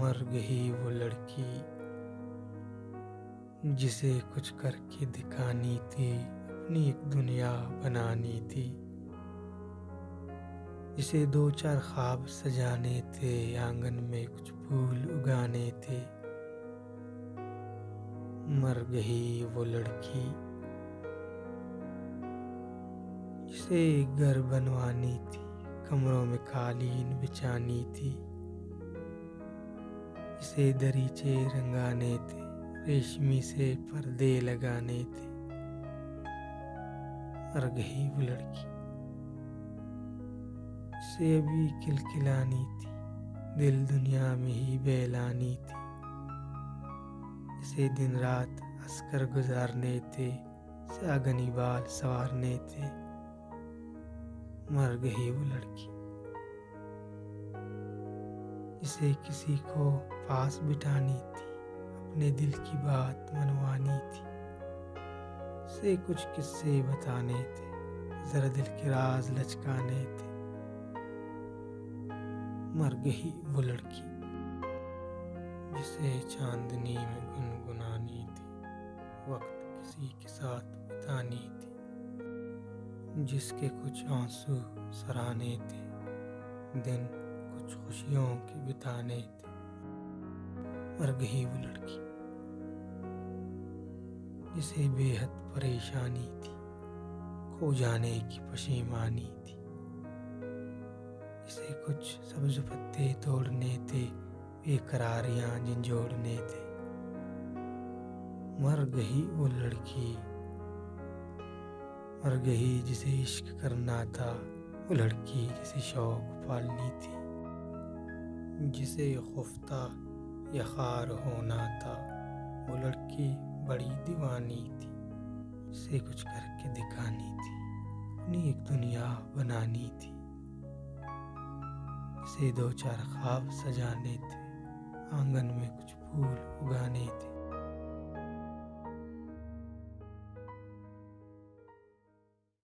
मर गई वो लड़की जिसे कुछ करके दिखानी थी, अपनी एक दुनिया बनानी थी, जिसे दो चार ख्वाब सजाने थे, आंगन में कुछ फूल उगाने थे। मर गई वो लड़की जिसे घर बनवानी थी, कमरों में कालीन बिछानी थी, जिसे दरीचे रंगाने थे, रेशमी से पर्दे लगाने थे। मर गई वो लड़की जिसे अभी खिलखिलानी थी, दिल दुनिया में ही बहलानी थी, जिसे दिन रात हंसकर गुजारने थे, सागनी बाल संवारने थे। मर गई वो लड़की जिसे किसी को पास बिठानी थी, अपने दिल की बात मनवानी थी, से कुछ किस्से बताने थे, जरा दिल के राज लचकाने थे। मर गई वो लड़की जिसे चांदनी में गुनगुनानी थी, वक्त किसी के साथ बितानी थी, जिसके कुछ आंसू सराहने थे, दिन कुछ खुशियों के बिताने थे। मर गई वो लड़की जिसे बेहद परेशानी थी, खो जाने की पशेमानी थी, जिसे कुछ सब्ज पत्ते तोड़ने थे, बेकरारियां झंझोड़ने थे। मर गई वो लड़की, मर गई जिसे इश्क करना था, वो लड़की जिसे शौक पालनी थी, जिसे खुफ्ता या खार होना था, वो लड़की बड़ी दीवानी थी, जिसे कुछ करके दिखानी थी, अपनी एक दुनिया बनानी थी, जिसे दो चार ख्वाब सजाने थे।